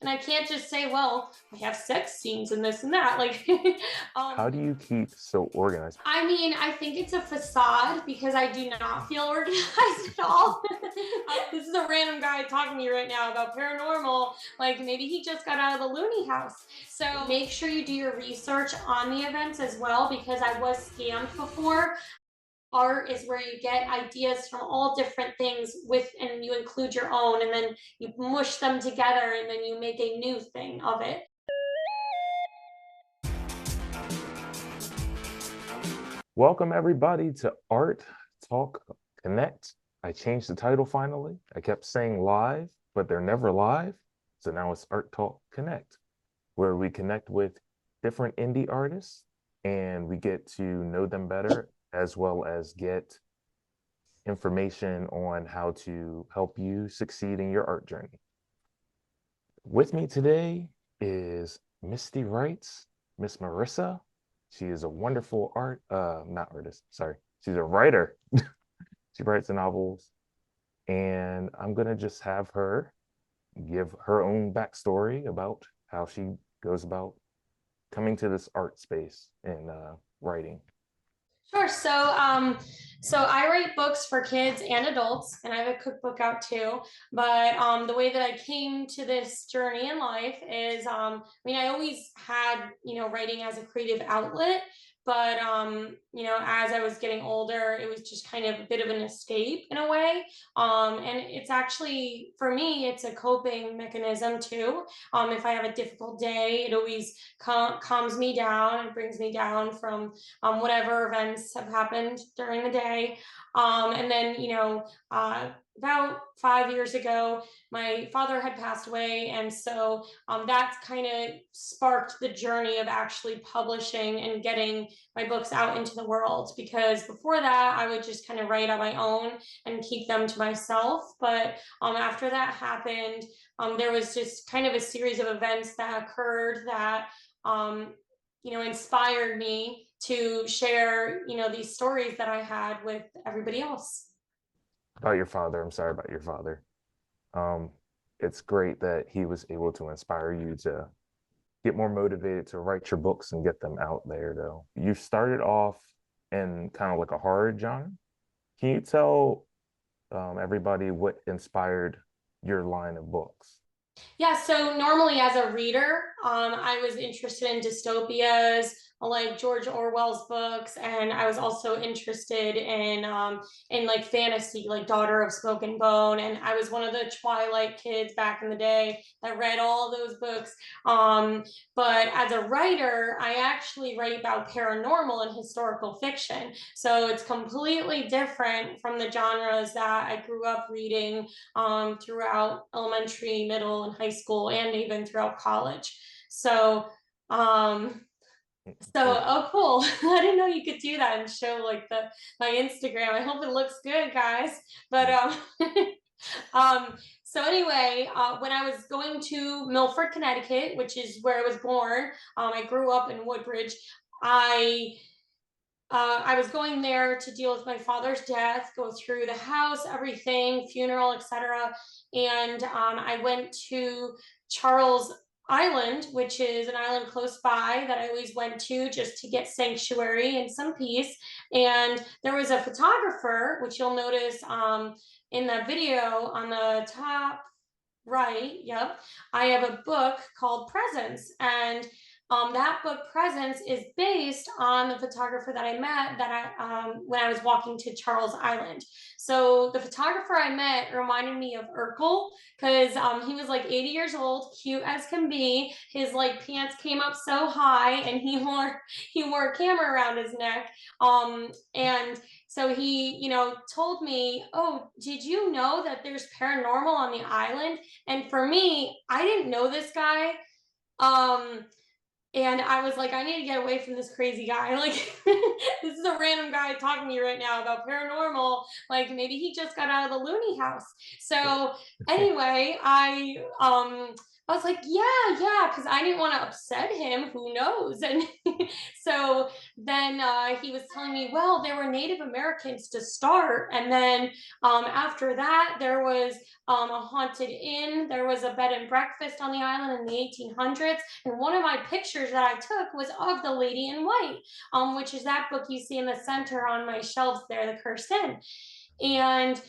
And I can't just say, well, I have sex scenes and this and that. Like, How um, do you keep so organized? I mean, I think it's a facade because I do not feel organized at all. This is a random guy talking to you right now about paranormal. Like maybe he just got out of the loony house. So make sure you do your research on the events as well because I was scammed before. Art is where you get ideas from all different things with and you include your own and then you mush them together and then you make a new thing of it. Welcome, everybody, to Art Talk Connect. I changed the title finally. I kept saying live, but they're never live. So now it's Art Talk Connect, where we connect with different indie artists and we get to know them better as well as get information on how to help you succeed in your art journey. With me today is Misty Wrights, Miss Marissa. She is a wonderful not artist, sorry. She's a writer. She writes novels. And I'm gonna just have her give her own backstory about how she goes about coming to this art space and writing. Sure. So I write books for kids and adults, and I have a cookbook out too. But the way that I came to this journey in life is, I mean, I always had, writing as a creative outlet. But as I was getting older, it was just kind of a bit of an escape in a way. And it's actually for me, it's a coping mechanism too. If I have a difficult day, it always calms me down and brings me down from whatever events have happened during the day. And then, about 5 years ago, my father had passed away. And so that's kind of sparked the journey of actually publishing and getting my books out into the world. Because before that, I would just kind of write on my own and keep them to myself. But after that happened, there was just kind of a series of events that occurred that um, inspired me to share, these stories that I had with everybody else. About your father, I'm sorry about your father. Um, it's great that he was able to inspire you to get more motivated to write your books and get them out there, though. You started off in kind of like a horror genre. Can you tell everybody what inspired your line of books? Yeah, so normally as a reader, I was interested in dystopias, like George Orwell's books, and I was also interested in like fantasy, like Daughter of Smoke and Bone, and I was one of the Twilight kids back in the day that read all those books. But as a writer, I actually write about paranormal and historical fiction, so it's completely different from the genres that I grew up reading throughout elementary, middle, and high school, and even throughout college. So, um, Yeah. oh, cool! I didn't know you could do that and show like the my Instagram. I hope it looks good, guys. But um, so anyway, when I was going to Milford, Connecticut, which is where I was born, I grew up in Woodbridge. I I was going there to deal with my father's death, go through the house, everything, funeral, etc. And I went to Charles Island, which is an island close by that I always went to just to get sanctuary and some peace. And there was a photographer, which you'll notice in the video on the top right. Yep. I have a book called Presence, and that book Presence is based on the photographer that I met that when I was walking to Charles Island. So the photographer I met reminded me of Urkel because he was like 80 years old, cute as can be. His like pants came up so high, and he wore a camera around his neck. And so he, told me, "Oh, did you know that there's paranormal on the island?" And for me, I didn't know this guy. Um, and I was like, I need to get away from this crazy guy. Like, this is a random guy talking to you right now about paranormal. Like, maybe he just got out of the loony house. So, anyway, I was like, yeah, because I didn't want to upset him. Who knows? And so then he was telling me, well, there were Native Americans to start. And then after that, there was a haunted inn. There was a bed and breakfast on the island in the 1800s. And one of my pictures that I took was of the Lady in White, which is that book you see in the center on my shelves there, The Cursed Inn. And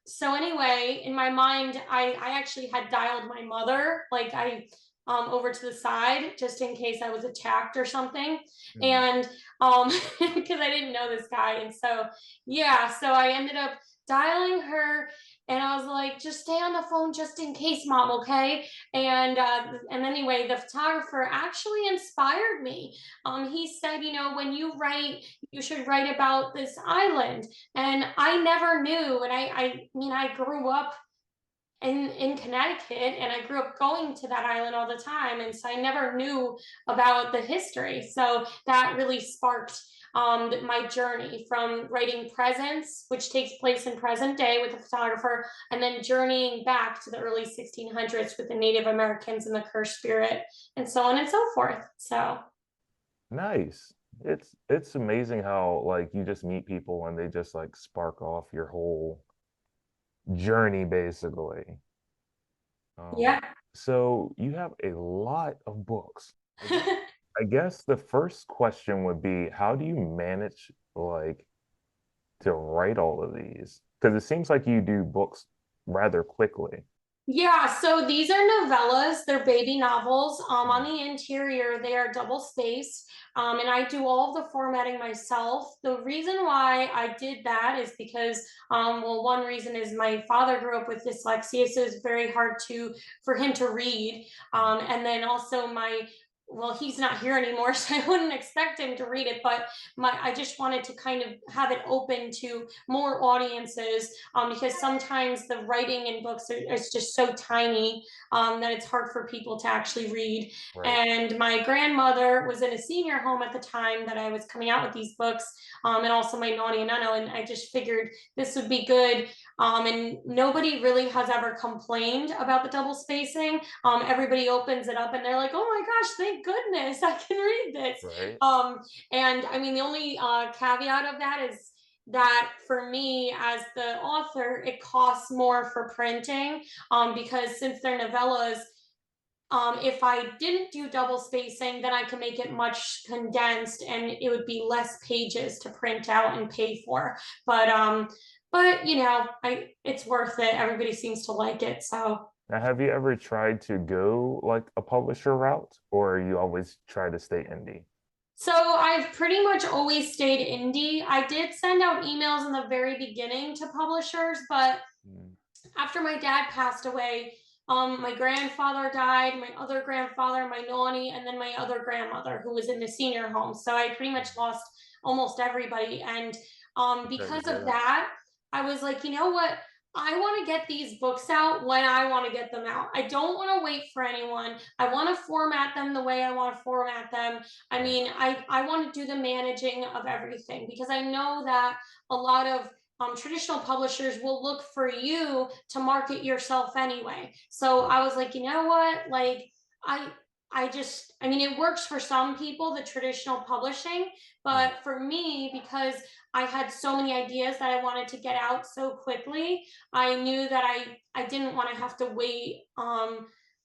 so anyway, in my mind, I actually had dialed my mother, like I over to the side just in case I was attacked or something. Mhm. And because I didn't know this guy. And so yeah, so I ended up dialing her and I was like, just stay on the phone just in case, mom, okay? And anyway, the photographer actually inspired me. He said, you know, when you write, you should write about this island. And I never knew. And I mean, I grew up in Connecticut and I grew up going to that island all the time. And so I never knew about the history. So that really sparked my journey from writing presents, which takes place in present day with the photographer, and then journeying back to the early 1600s with the Native Americans and the cursed spirit, and so on and so forth. So Nice. It's amazing how like you just meet people and they just like spark off your whole journey basically. Um, yeah. so you have a lot of books. I guess I guess the first question would be, how do you manage like to write all of these? Because it seems like you do books rather quickly. Yeah, so these are novellas. They're baby novels. On Mm, the interior, they are double spaced, and I do all of the formatting myself. The reason why I did that is because, well, one reason is my father grew up with dyslexia, so it's very hard to for him to read. mm, And then also well, he's not here anymore, so I wouldn't expect him to read it. But I just wanted to kind of have it open to more audiences, because sometimes the writing in books is just so tiny that it's hard for people to actually read. right. And my grandmother was in a senior home at the time that I was coming out with these books, and also my naughty and nano. And I just figured this would be good. And nobody really has ever complained about the double spacing. Everybody opens it up and they're like, "Oh my gosh, thank goodness I can read this." Right. Um, and I mean, the only caveat of that is that for me as the author, it costs more for printing, because since they're novellas, if I didn't do double spacing, then I can make it much condensed and it would be less pages to print out and pay for. But you know, it's worth it. Everybody seems to like it, so. Now, have you ever tried to go like a publisher route, or you always try to stay indie? So I've pretty much always stayed indie. I did send out emails in the very beginning to publishers, but Mm, after my dad passed away, my grandfather died, my other grandfather, my nanny, and then my other grandmother who was in the senior home. So I pretty much mm. lost almost everybody. And I'm sorry to because hear of that. that, I was like, you know what? I want to get these books out when I want to get them out. I don't want to wait for anyone. I want to format them the way I want to format them. I Right. mean, I want to do the managing of everything because I know that a lot of traditional publishers will look for you to market yourself anyway. So Right. I was like, you know what? Like, I, I mean, it works for some people, the traditional publishing, Mm, but for me, because I had so many ideas that I wanted to get out so quickly, I knew that I didn't want to have to wait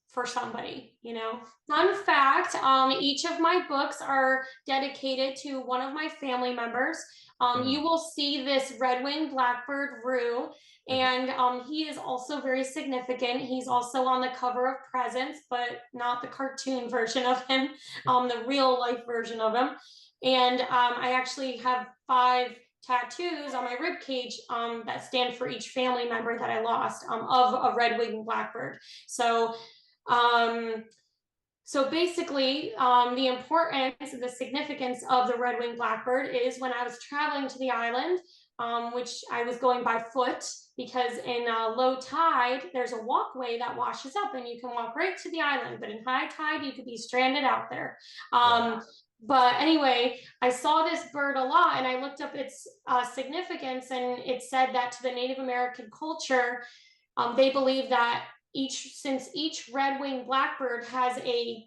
for somebody, you know. Fun fact, each of my books are dedicated to one of my family members. You mm, will see this red-winged blackbird Rue, mhm. and he is also very significant. He's also on the cover of Presents, but not the cartoon version of him, the real life version of him. And I actually have 5 tattoos on my rib cage that stand for each family member that I lost, of a red-winged blackbird. So um, so basically, the importance and the significance of the red-winged blackbird is when I was traveling to the island, which I was going by foot because in low tide, there's a walkway that washes up and you can walk right to the island. But in high tide, you could be stranded out there. Right. But anyway, I saw this bird a lot and I looked up its significance, and it said that to the Native American culture, they believe that each red-winged blackbird has a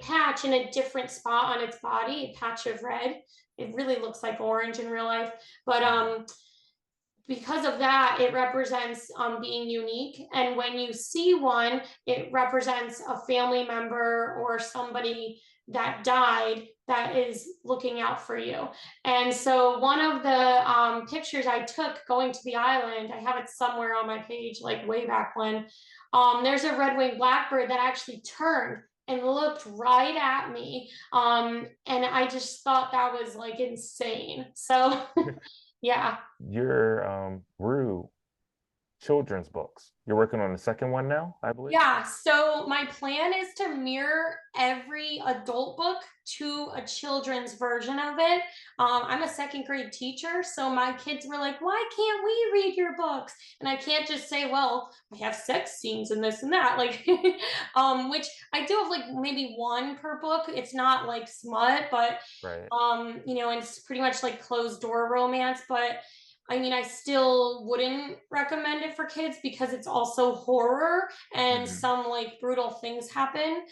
patch in a different spot on its body, a patch of red. It really looks like orange in real life, but because of that, it represents being unique. And when you see one, it represents a family member or somebody that died that is looking out for you. And so, one of the pictures I took going to the island, I have it somewhere on my page, like way back when. There's a red winged blackbird that actually turned and looked right at me. And I just thought that was like insane. So, yeah. Your Rue children's books. You're working on the second one now, I believe? Yeah, so my plan is to mirror every adult book to a children's version of it. I'm a second grade teacher, so my kids were like, "Why can't we read your books?" And I can't just say, "Well, I have sex scenes and this and that," like, which I do have like maybe one per book. It's not like smut, but Right. and it's pretty much like closed door romance, but I mean, I still wouldn't recommend it for kids because it's also horror and Hmm. some like brutal things happen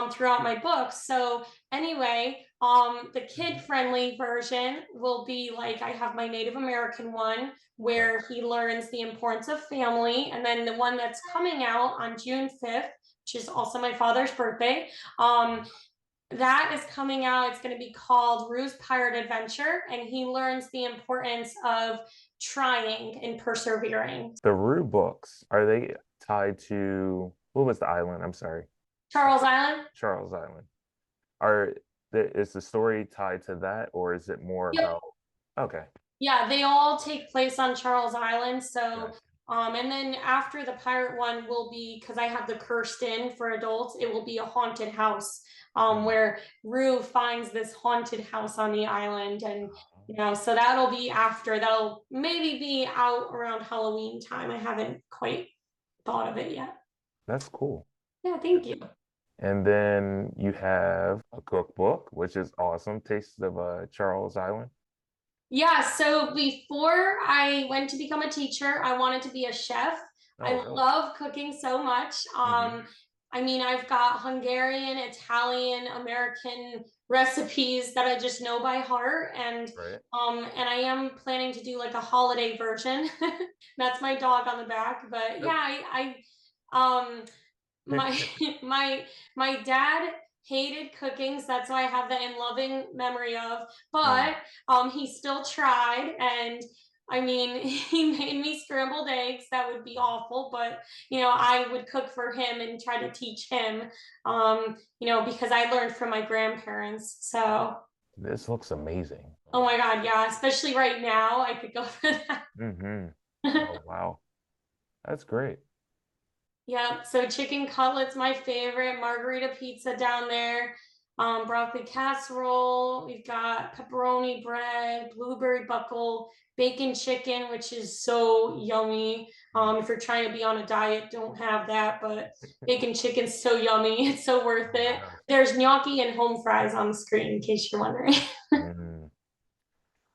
throughout my books. So anyway, the kid friendly version will be like I have my Native American one Right. where he learns the importance of family, and then the one that's coming out on June 5th, which is also my father's birthday. That is coming out. It's going to be called Rue's Pirate Adventure, and he learns the importance of trying and persevering. The Rue books, are they tied to what was the island? I'm sorry. Charles Island. Charles Island. Are is the story tied to that, or is it more Yep. about okay, Yeah, they all take place on Charles Island. So, gotcha. and then after the pirate one will be because I have the Cursed Inn for adults. It will be a haunted house, Mm. where Rue finds this haunted house on the island, and so that'll be after. That'll maybe be out around Halloween time. I haven't quite thought of it yet. That's cool. Yeah, thank you. And then you have a cookbook, which is awesome. Tastes of Charles Island. Yeah, so before I went to become a teacher, I wanted to be a chef. Oh, I really? love cooking so much. Hmm. I mean, I've got Hungarian, Italian, American recipes that I just know by heart, Right. and I am planning to do like a holiday version. That's my dog on the back, but yeah, Yep. my my my dad hated cooking, so that's why I have that in loving memory of. Mm. But he still tried, and I mean, he made me scrambled eggs. That would be awful, but I would cook for him and try to teach him. Because I learned from my grandparents. So, This looks amazing. oh my God, yeah, especially right now, I could go for that. Hmm. Oh, wow. That's great. Yeah, so chicken cutlets, my favorite. Margarita pizza down there. Broccoli casserole. We've got pepperoni bread, blueberry buckle, bacon chicken, which is so yummy. If you're trying to be on a diet, don't have that. But bacon chicken's so yummy. It's so worth Oh, it. wow. There's gnocchi and home fries on the screen, in case you're wondering. Mm.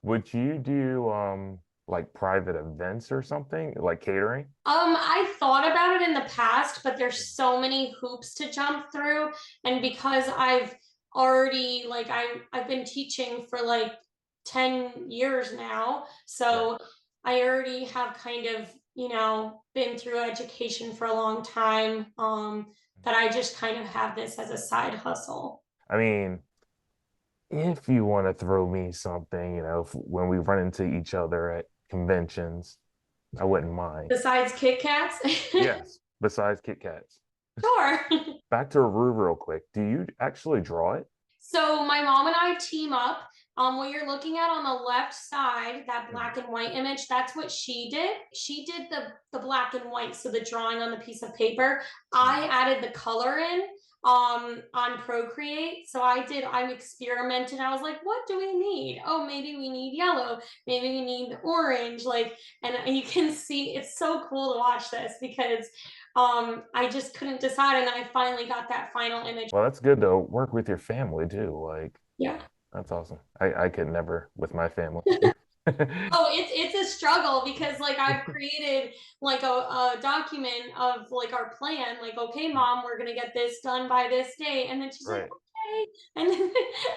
Would you do like private events or something, like catering? I thought about it in the past, but there's so many hoops to jump through. And because I've already like I've been teaching for like 10 years now. Right. So I already have kind of, been through education for a long time. That I just kind of have this as a side hustle. I mean, if you want to throw me something, when we run into each other at conventions, I wouldn't mind. Besides Kit Kats. Yes, besides Kit Kats. Sure. Back to Rue real quick. Do you actually draw it? So my mom and I team up. What you're looking at on the left side, that Mhm. black and white image, that's what she did. She did the black and white, so the drawing on the piece of paper. I Mhm. added the color in on Procreate. So I experimented. I was like, what do we need? Oh, maybe we need yellow, maybe we need orange, and you can see it's so cool to watch this because I just couldn't decide, and I finally got that final image. Well, that's good to work with your family too. Like, Yeah. that's awesome. I could never with my family. Oh, it's a struggle because like I've created like a document of like our plan, like, okay, mom, we're gonna get this done by this day. And then she's like, Right. okay. And then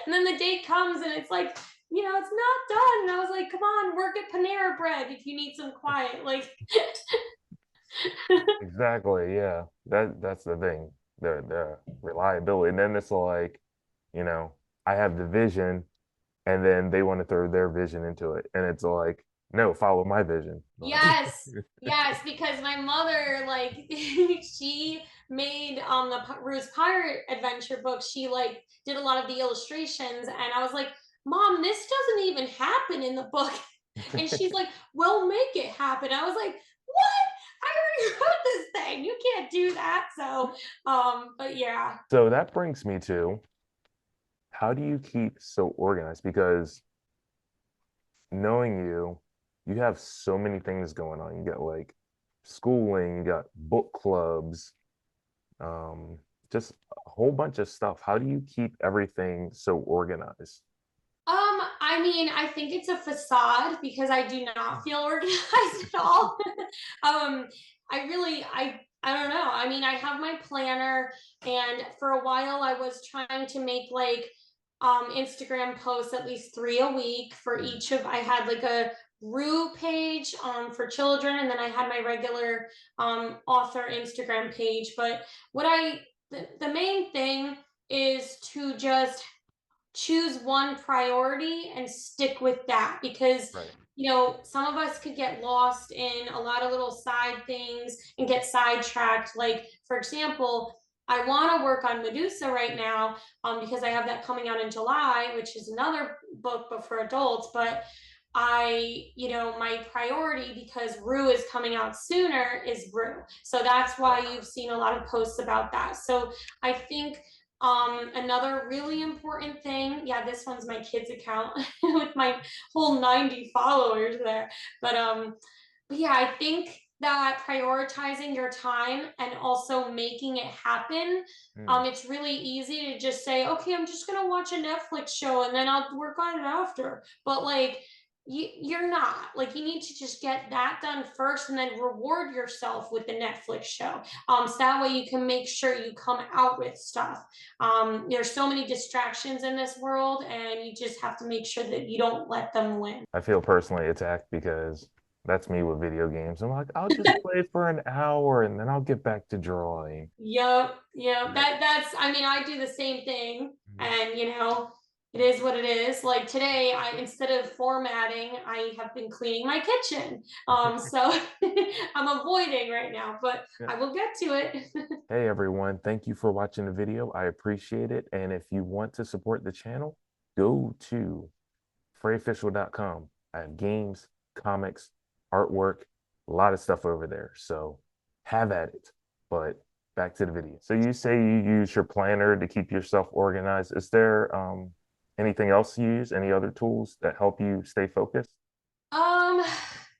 and then the date comes and it's like, it's not done. And I was like, come on, work at Panera Bread if you need some quiet. Like Exactly. Yeah. That's the thing. The reliability. And then it's like, you know, I have the vision and then they want to throw their vision into it. And it's like, no, follow my vision. Like, yes, yes, because my mother, like, she made the Rue's Pirate Adventure book. She like did a lot of the illustrations, and I was like, Mom, this doesn't even happen in the book. And she's like, well, make it happen. I was like, what? I already wrote this thing. You can't do that. So, but yeah. so that brings me to how do you keep so organized? Because knowing you, you have so many things going on. You got like schooling, you got book clubs, um, just a whole bunch of stuff. How do you keep everything so organized? I mean, I think it's a facade because I do not feel organized at all. um, I don't know. I mean, I have my planner, and for a while I was trying to make like Instagram posts at least 3 a week for Mm. each of. I had like a Rue page for children, and then I had my regular author Instagram page. But the main thing is to just choose one priority and stick with that, because Right. some of us could get lost in a lot of little side things and get sidetracked. Like, for example, I want to work on Medusa right now, because I have that coming out in July, which is another book but for adults. But my priority, because Rue is coming out sooner, is Rue. So that's why you've seen a lot of posts about that. So I think another really important thing, yeah, this one's my kids' account with my whole 90 followers there. But yeah, I think that prioritizing your time and also making it happen, Mm. it's really easy to just say, okay, I'm just gonna watch a Netflix show and then I'll work on it after. But like, you're not, like, you need to just get that done first and then reward yourself with the Netflix show, so that way you can make sure you come out with stuff. There's so many distractions in this world, and you just have to make sure that you don't let them win. I feel personally attacked because that's me with video games. I'm like, I'll just play for an hour and then I'll get back to drawing. Yep, yep. Yep. That's. I mean, I do the same thing, Mhm. and it is what it is. Like today, I instead of formatting, I have been cleaning my kitchen. So I'm avoiding right now, but Yeah. I will get to it. Hey everyone, thank you for watching the video. I appreciate it. And if you want to support the channel, go to frayofficial.com. I have games, comics, artwork, a lot of stuff over there. So have at it. But back to the video. So you say you use your planner to keep yourself organized. Is there anything else you use? Any other tools that help you stay focused? Um,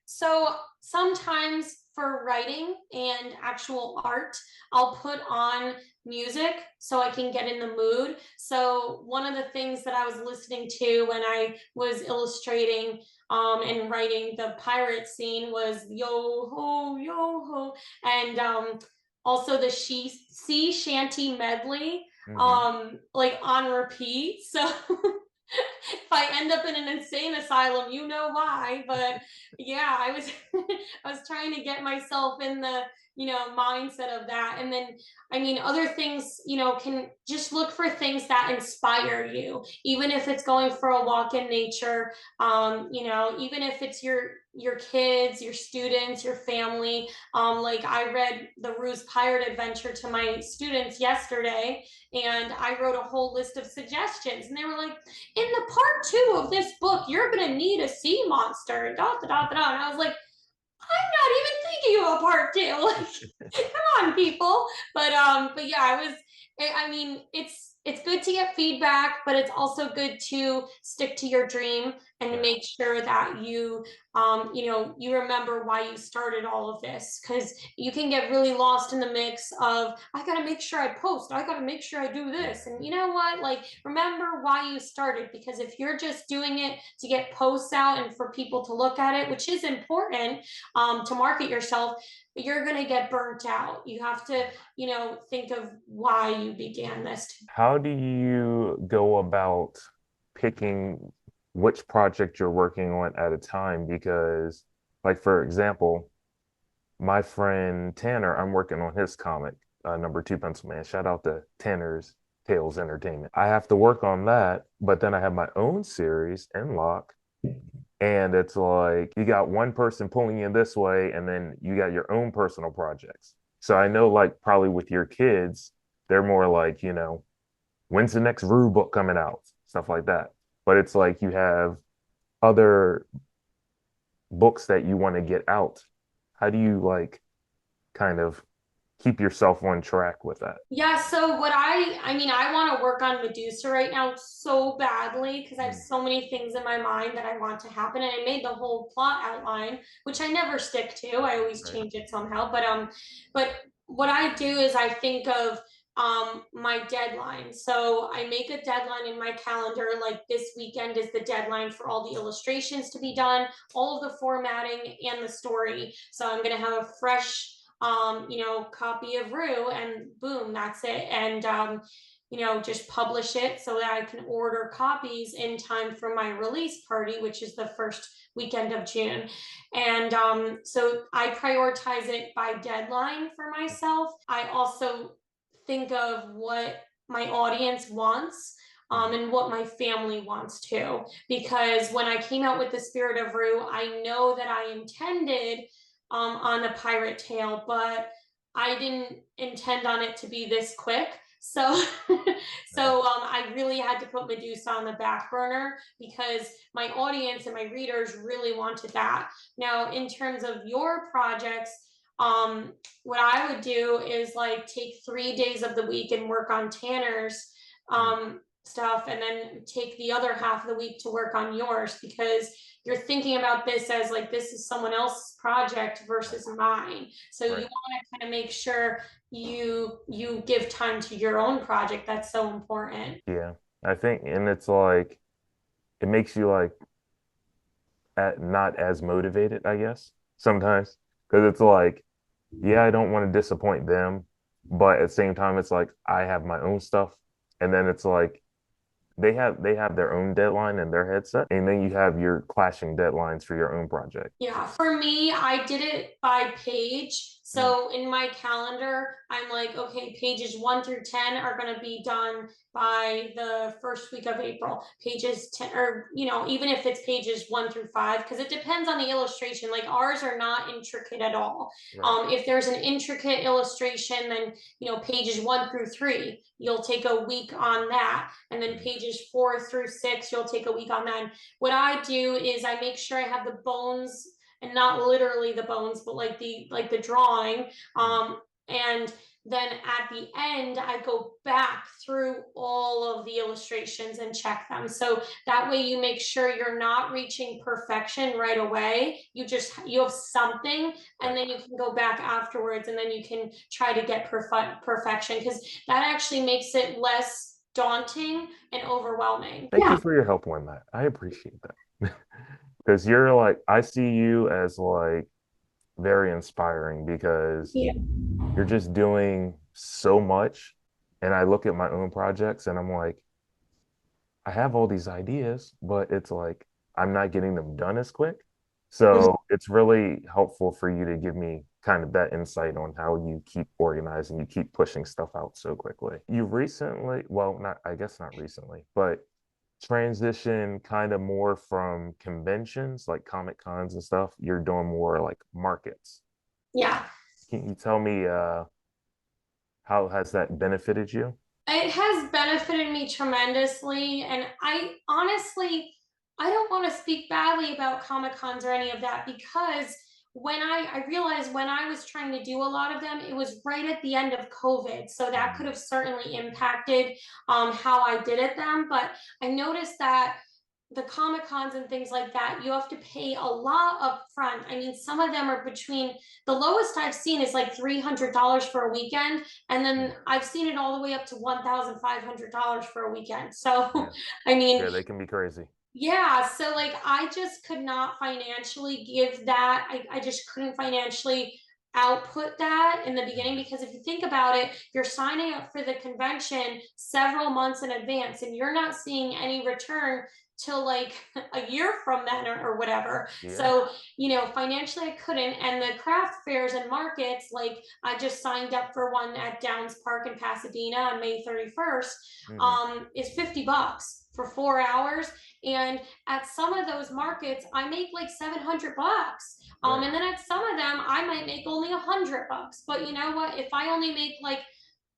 so sometimes for writing and actual art, I'll put on music so I can get in the mood. So one of the things that I was listening to when I was illustrating and writing the pirate scene was yo ho, and also the sea shanty medley, Hmm. like on repeat. So if I end up in an insane asylum, you know why. But yeah, I was I was trying to get myself in the mindset of that. And then, I mean, other things, can just look for things that inspire you, even if it's going for a walk in nature. Even if it's your kids, your students, your family. Like, I read the Rue's Pirate Adventure to my students yesterday, and I wrote a whole list of suggestions, and they were like, in the part 2 of this book, you're gonna need a sea monster, and da da da da. And I was like, I'm not even thinking of a part 2. Like, come on, people. But yeah, I mean, it's good to get feedback, but it's also good to stick to your dream and to Right. make sure that you remember why you started all of this, because you can get really lost in the mix of, I got to make sure I post, I got to make sure I do Yeah. this. And you know what? Like, remember why you started, because if you're just doing it to get posts out and for people to look at it, which is important, to market yourself, but you're going to get burnt out. You have to, think of why you began this. How do you go about picking which project you're working on at a time? Because, like, for example, my friend Tanner, I'm working on his comic, number two Pencil Man. Shout out to Tanner's Tales Entertainment. I have to work on that, but then I have my own series in lock. And it's like you got one person pulling you this way, and then you got your own personal projects. So I know, like, probably with your kids, they're more like, when's the next Rue book coming out? Stuff like that. But it's like you have other books that you want to get out. How do you like kind of keep yourself on track with that? Yeah, so I want to work on Medusa right now so badly, because I have Mm. so many things in my mind that I want to happen. And I made the whole plot outline, which I never stick to. I always Right. change it somehow. But what I do is I think of my deadline. So I make a deadline in my calendar, like this weekend is the deadline for all the illustrations to be done, all of the formatting and the story. So I'm gonna have a fresh copy of Rue, and boom, that's it. And just publish it so that I can order copies in time for my release party, which is the first weekend of June. And so I prioritize it by deadline for myself. I also think of what my audience wants. Mhm. And what my family wants too. Because when I came out with the Spirit of Rue, I know that I intended on a pirate tale, but I didn't intend on it to be this quick. So, Right. I really had to put Medusa on the back burner because my audience and my readers really wanted that. Now, in terms of your projects, what I would do is like take 3 days of the week and work on Tanner's Mm. stuff, and then take the other half of the week to work on yours, because you're thinking about this as like this is someone else's project Right. versus mine. So you Right. want to kind of make sure you give time to your own project. That's so important. Yeah. I think, and it's like it makes you like not as motivated, I guess, sometimes. Because it's like, yeah, I don't want to disappoint them, but at the same time, it's like I have my own stuff. And then it's like they have their own deadline in their headset, and then you have your clashing deadlines for your own project. Yeah, for me, I did it by page. Mm. So in my calendar, I'm like, okay, pages 1 through 10 are going to be done by the first week of April. Pages 10, or, even if it's pages 1 through 5, because it depends on the illustration. Like ours are not intricate at all. Right. If there's an intricate illustration, then, pages 1 through 3, you'll take a week on that. And then Mm. pages 4 through 6, you'll take a week on that. What I do is I make sure I have the bones, and not literally the bones, but like the drawing. Mm. And then at the end, I go back through all of the illustrations and check them. So that way you make sure you're not reaching perfection right away. You have something, and Right. then you can go back afterwards, and then you can try to get perfection, because that actually makes it less daunting and overwhelming. Thank you for your help on that. I appreciate that. Because you're like, I see you as like very inspiring because Yeah. you're just doing so much. And I look at my own projects and I'm like, I have all these ideas, but it's like I'm not getting them done as quick. So it's really helpful for you to give me kind of that insight on how you keep organized and you keep pushing stuff out so quickly. You recently, well, not, I guess not recently, but transition kind of more from conventions like Comic Cons and stuff. You're doing more like markets. Yeah. Can you tell me how has that benefited you? It has benefited me tremendously. And I don't want to speak badly about Comic Cons or any of that, because I realized when I was trying to do a lot of them, it was right at the end of COVID. So that could Mm. have certainly impacted how I did at them. But I noticed that the Comic Cons and things like that, you have to pay a lot up front. I mean, some of them are between the lowest I've seen is like $300 for a weekend, and Mm. then I've seen it all the way up to $1,500 for a weekend. So, Yeah. I mean, Yeah, they can be crazy. yeah, so like I just could not financially give that. I just couldn't financially output that in the beginning Mhm. because if you think about it, you're signing up for the convention several months in advance and you're not seeing any return till like a year from then or whatever. Yeah. So, financially I couldn't. And the craft fairs and markets, like I just signed up for one at Downs Park in Pasadena on May 31st, Hmm. is $50 for 4 hours. And at some of those markets, I make like $700. Right. And then at some of them, I might make only $100. But you know what? If I only make like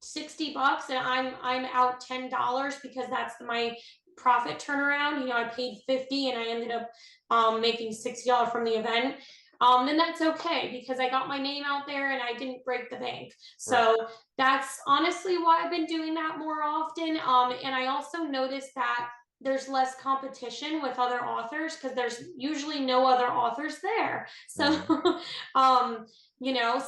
$60 and I'm out $10 because that's my profit turnaround. I paid 50 and I ended up making $60 from the event. Then that's okay because I got my name out there and I didn't break the bank. Right. So that's honestly why I've been doing that more often. And I also noticed that there's less competition with other authors because there's usually no other authors there. So, Hmm. um,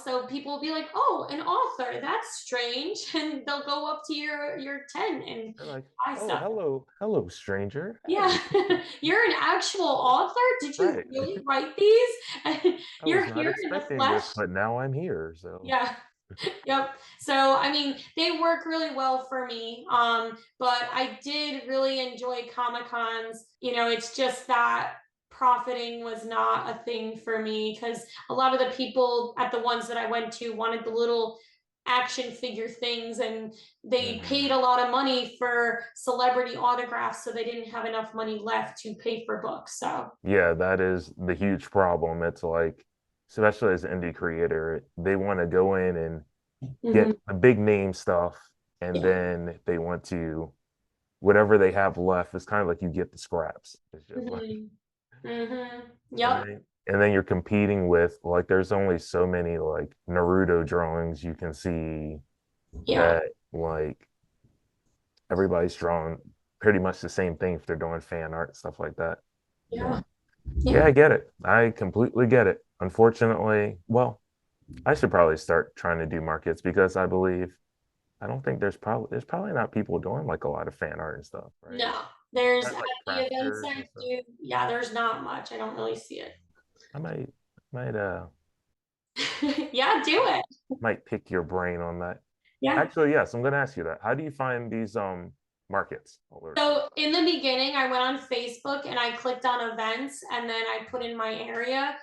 so people will be like, "Oh, an author, that's strange," and they'll go up to your tent and They're like, buy oh, stuff. hello, hello, stranger. Yeah, Hey. you're an actual author? Did you Right. really write these? And I was you're not here in the expecting flesh? this, but now I'm here. So, Yeah. Yep. So, I mean, they work really well for me. But I did really enjoy Comic Cons. It's just that profiting was not a thing for me because a lot of the people at the ones that I went to wanted the little action figure things and they mhm. paid a lot of money for celebrity autographs, so they didn't have enough money left to pay for books. So, Yeah, that is the huge problem. It's like, especially as an indie creator, they want to go in and get mhm. the big name stuff, and Yeah. then they want to whatever they have left is kind of like you get the scraps. It's just like, Hmm. Hmm. and Yep. then you're competing with like there's only so many like Naruto drawings you can see Yeah. that like everybody's drawing pretty much the same thing if they're doing fan art stuff like that. Yeah. Yeah, Yeah. I get it. I completely get it. Unfortunately, well, I should probably start trying to do markets because I don't think there's probably not people doing like a lot of fan art and stuff, right? No, there's Kind at of like the events crafters and I stuff. do, yeah, there's not much. I don't really see it. I might Yeah, do might it. might pick your brain on that. Yeah. Actually, yes, I'm gonna ask you that. How do you find these markets all over the place? So in the beginning, I went on Facebook and I clicked on events and then I put in my area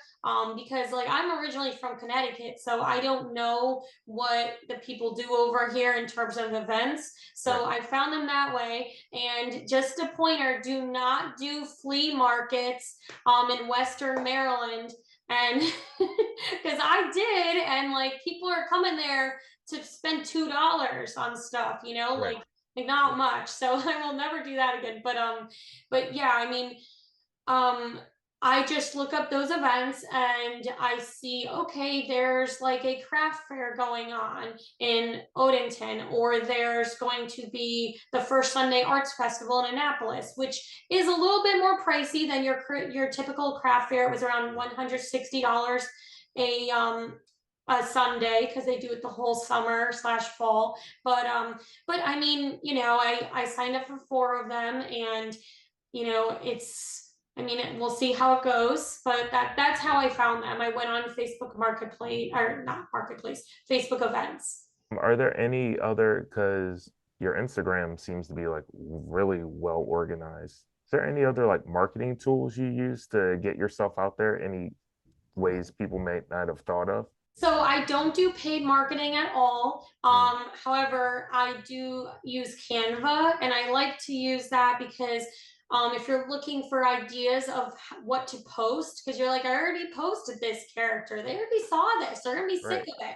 because like I'm originally from Connecticut, so I don't know what the people do over here in terms of events. Right. So I found them that way. And just a pointer, do not do flea markets in Western Maryland. And because I did, and like people are coming there to spend $2 on stuff, Right. like not Yeah. much. So I will never do that again. But yeah, I mean, um I just look up those events and I see, okay, there's like a craft fair going on in Odenton, or there's going to be the first Sunday Arts Festival in Annapolis, which is a little bit more pricey than your typical craft fair. It was around $160 a a Sunday because they do it the whole summer slash fall. But I mean, I signed up for four of them, and it's, I mean, we'll see how it goes, but that's how I found them. I went on Facebook Marketplace, or not Marketplace, Facebook events. Are there any other, because your Instagram seems to be like really well organized. Is there any other like marketing tools you use to get yourself out there? Any ways people may not have thought of? So I don't do paid marketing at all. Mm. However, I do use Canva, and I like to use that because if you're looking for ideas of what to post, because you're like, I already posted this character, they already saw this, they're gonna be sick Right.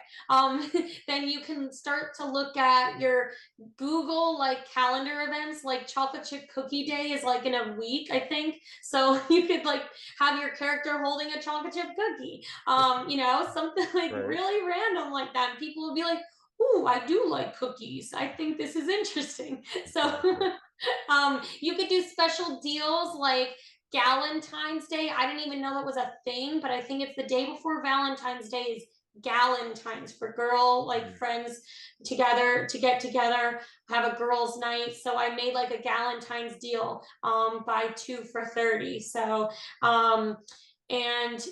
of it. Then you can start to look at your Google like calendar events, like chocolate chip cookie day is like in a week, I think. So you could like have your character holding a chocolate chip cookie, something like Right. really random like that. And people will be like, ooh, I do like cookies. I think this is interesting. So Exactly. you could do special deals like Galentine's Day. I didn't even know that was a thing, but I think it's the day before Valentine's Day is Galentine's for girl like Mm. friends together to get together, have a girls' night. So I made like a Galentine's deal, buy two for 30. So and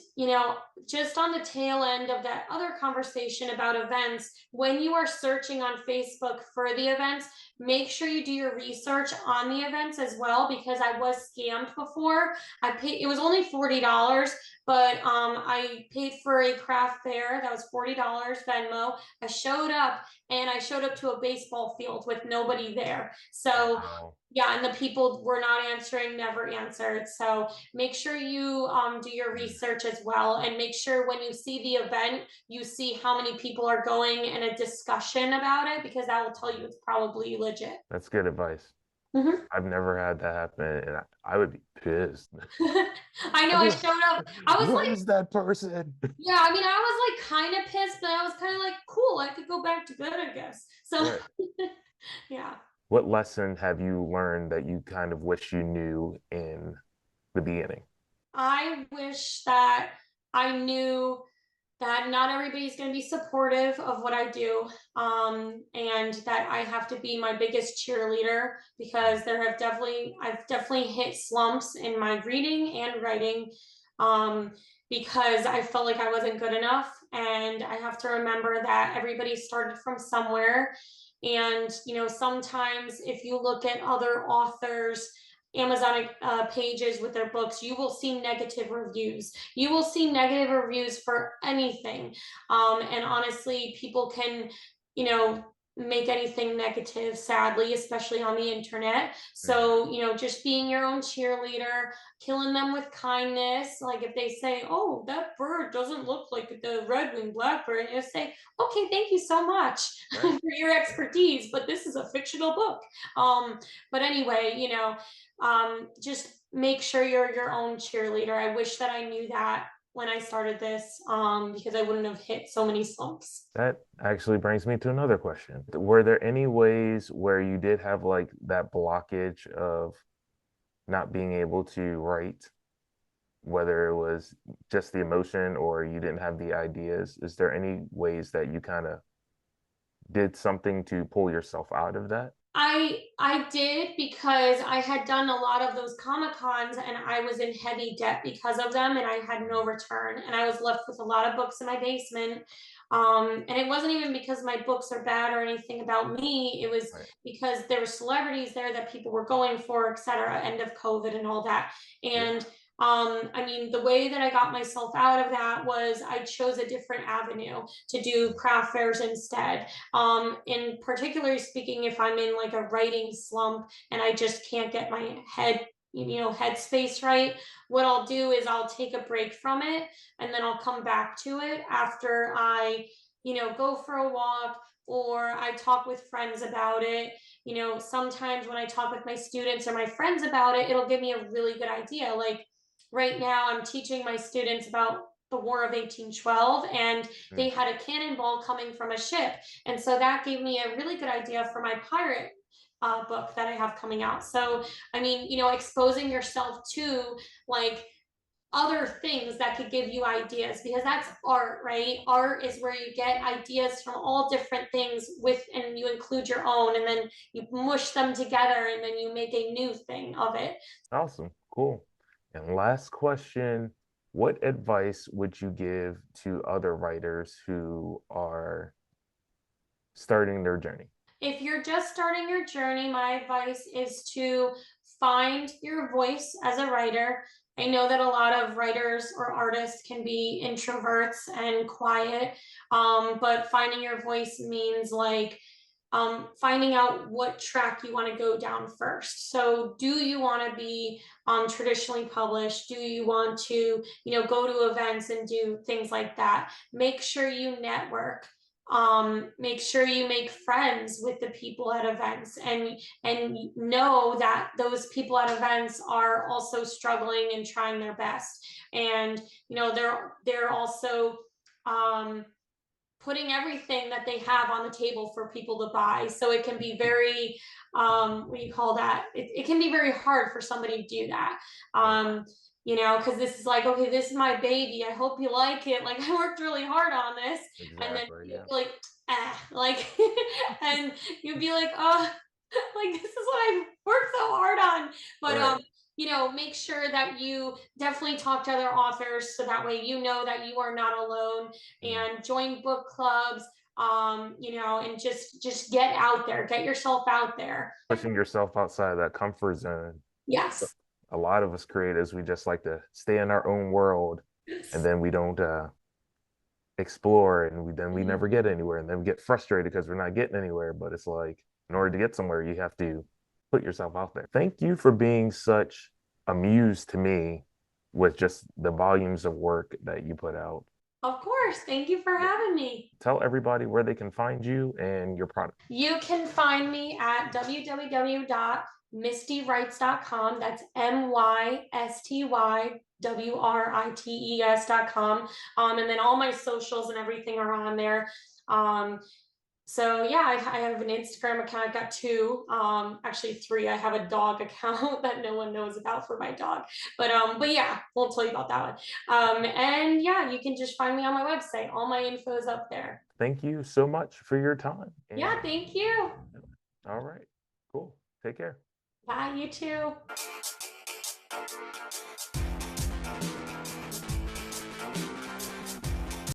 just on the tail end of that other conversation about events, when you are searching on Facebook for the events, make sure you do your research on the events as well, because I was scammed before. I paid, it was only $40, but I paid for a craft fair that was $40 Venmo. I showed up, and I showed up to a baseball field with nobody there. So Wow. yeah, and the people were not answering, never answered. So make sure you do your Mm. research as well, and make sure when you see the event, you see how many people are going and a discussion about it, because that will tell you it's probably legit. That's good advice. Mhm. I've never had that happen, and I would be pissed. I know I'd be I like, showed up. I was like, where's that person? yeah, I mean, I was like kind of pissed, but I was kind of like, cool, I could go back to bed, I guess. So, Right. yeah. What lesson have you learned that you kind of wish you knew in the beginning? I wish that I knew that not everybody's going to be supportive of what I do, and that I have to be my biggest cheerleader, because I've definitely hit slumps in my reading and writing, um, because I felt like I wasn't good enough, and I have to remember that everybody started from somewhere, and sometimes if you look at other authors. Amazon pages with their books, you will see negative reviews. You will see negative reviews for anything. And honestly, people can, make anything negative, sadly, especially on the internet. Mhm. So, just being your own cheerleader, killing them with kindness. Like if they say, oh, that bird doesn't look like the red-winged blackbird, you say, okay, thank you so much Right. for your expertise, but this is a fictional book. But anyway, just make sure you're your own cheerleader. I wish that I knew that when I started this, because I wouldn't have hit so many slumps. That actually brings me to another question. Were there any ways where you did have like that blockage of not being able to write, whether it was just the emotion or you didn't have the ideas? Is there any ways that you kind of did something to pull yourself out of that? I did, because I had done a lot of those Comic Cons, and I was in heavy debt because of them, and I had no Mhm. return, and I was left with a lot of books in my basement. And it wasn't even because my books are bad or anything about me. It was Right. because there were celebrities there that people were going for, etc. End of COVID and all that. Yeah. And I mean, the way that I got myself out of that was I chose a different avenue to do Mm. craft fairs instead. In particularly speaking, if I'm in like a writing slump and I just can't get my headspace right, what I'll do is I'll take a break from it, and then I'll come back to it after I go for a walk, or I talk with friends about it. Sometimes when I talk with my students or my friends about it, it'll give me a really good idea. Like right now I'm teaching my students about the War of 1812, and Mm. they had a cannonball coming from a ship. And so that gave me a really good idea for my pirate book that I have coming out. So, I mean, exposing yourself to like other things that could give you ideas, because that's art, right? Art is where you get ideas from all different things and you include your own, and then you mush them together, and then you make a new thing of it. Awesome. Cool. And last question, what advice would you give to other writers who are starting their journey? If you're just starting your journey, my advice is to find your voice as a writer. I know that a lot of writers or artists can be introverts and quiet, but finding your voice means like finding out what track you want to go down first. So, do you want to be traditionally published? Do you want to, go to events and do things like that? Make sure you network. Make sure you make friends with the people at events, and know that those people at events are also struggling and trying their best, and they're also um putting everything that they have on the table for people to buy. So it can be very, what do you call that? It can be very hard for somebody to do that. Right. Because this is like, okay, this is my baby. I hope you like it. Like, I worked really hard on this. And then Exactly. you'd Yeah. be like, like, and you'd be like, oh, like this is what I worked so hard on. But Right. make sure that you definitely talk to other authors so that way you know that you are not alone, Mm. and join book clubs, and just get out there, get yourself out there. Pushing yourself outside of that comfort zone. Yes. A lot of us creators, we just like to stay in our own world, and Yes. then we don't explore, and we Mhm. never get anywhere, and then we get frustrated because we're not getting anywhere. But it's like, in order to get somewhere, you have to put yourself out there. Thank you for being such a muse to me with just the volumes of work that you put out. Of course. Thank you for having me. Tell everybody where they can find you and your product. You can find me at www.mystywrites.com. That's mystywrites.com. And then all my socials and everything are on there. So yeah, I have an Instagram account. I've got two, actually three. I have a dog account that no one knows about for my dog, but yeah, won't tell you about that one. And yeah, you can just find me on my website. All my info is up there. Thank you so much for your time. Yeah, And thank you. all right, cool. Take care. Bye, you too.